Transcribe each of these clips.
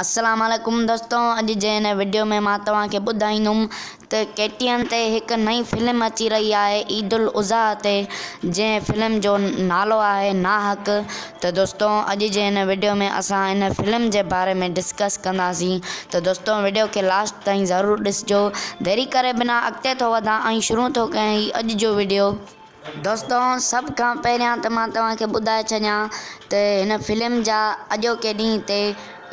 अस्सलाम वालेकुम दोस्तों, अॼु जे हिन वीडियो में मां तव्हांखे ॿुधाईंदुमि त KTN ते हिकु नई फिल्म अची रही आहे ईद उल अज़हा ते, जंहिं फिल्म जो नालो आहे नाहक। त दोस्तों अॼु जे हिन वीडियो में असां हिन फिल्म जे बारे में डिस्कस कंदासीं। त दोस्तों वीडियो खे लास्ट ताईं ज़रूरु ॾिसिजो। देरी करे बिना अॻिते थो वधां ऐं शुरू थो कयां ही अॼु जो वीडियो। दोस्तों सभ खां पहिरियां त मां तव्हांखे ॿुधाए छॾियां त हिन फिल्म जा अॼोके ॾींहं ते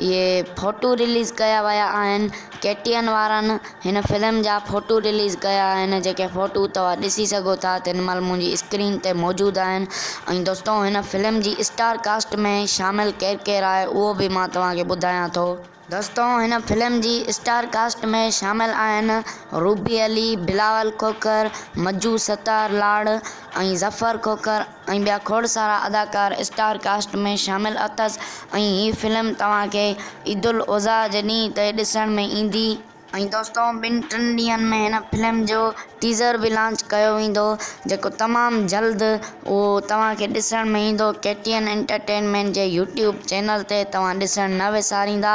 इहे फ़ोटू रिलीज़ कया विया आहिनि। KTN वारनि हिन फिल्म जा फ़ोटू रिलीज़ कया आहिनि, जेके फ़ोटू तव्हां ॾिसी सघो था तेन महिल मुंहिंजी स्क्रीन ते मौजूदु आहिनि। ऐं दोस्तों हिन फिल्म जी स्टार कास्ट में शामिल केरु केरु आहे उहो बि मां तव्हांखे ॿुधायां थो। दोस्तों हिन फिल्म जी स्टार कास्ट में शामिल आहिनि रूबी अली, बिलावल खोखर, मज्जू सत्तार लाड़ ऐं ज़फ़र खोखर ऐं ॿिया खोड़ सारा अदाकार स्टार कास्ट में शामिल अथसि। ऐं हीअ फिल्म तव्हांखे ईद उल अज़हा जे ॾींहं ते ॾिसण में ईंदी। ऐं दोस्तों 2-3 ॾींहंनि में हिन फिल्म जो टीज़र बि लॉन्च कयो वेंदो, जेको तमामु जल्द उहो तव्हांखे ॾिसण में ईंदो। KTN एंटरटेनमेंट जे YouTube चैनल ते तव्हां ॾिसण न विसारींदा।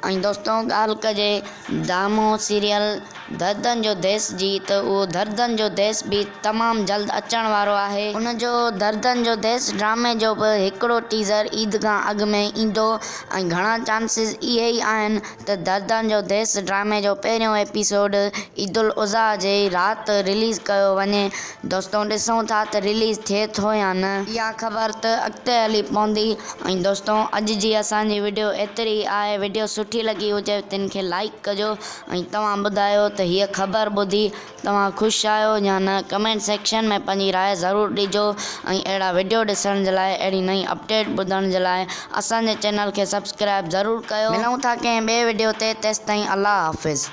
ऐं दोस्तों ॻाल्हि कजे दामू सीरियल दर्दनि जो देश जी, त उहो दर्दनि जो देश बि तमामु जल्द अचण वारो आहे। उनजो दर्दनि जो देश ड्रामे जो बि हिकिड़ो टीज़र ईद खां अॻु में ईंदो ऐं घणा चांसिस इहे ई आहिनि त दर्दनि जो देश ड्रामे जो पहिरियों एपिसोड ईद उल अज़हा जे राति रिलीज़ कयो वञे। दोस्तों ॾिसूं था त रिलीज़ थिए थो या न, इहा ख़बर त अॻिते हली पवंदी। ऐं दोस्तों अॼु जी असांजी वीडियो एतिरी आहे। वीडियो सुठी लॻी हुजे तिन खे लाइक कजो ऐं तव्हां ॿुधायो त हीअ ख़बर ॿुधी तव्हां ख़ुशि आहियो या न। कमेंट सेक्शन में पंहिंजी राय ज़रूरु ॾिजो ऐं अहिड़ा वीडियो ॾिसण जे लाइ, अहिड़ी नई अपडेट ॿुधण जे लाइ असांजे चैनल खे सब्सक्राइब ज़रूरु कयो। मिलूं था कंहिं ॿिए वीडियो ते, तेसिताईं अल्लाह हाफ़िज़।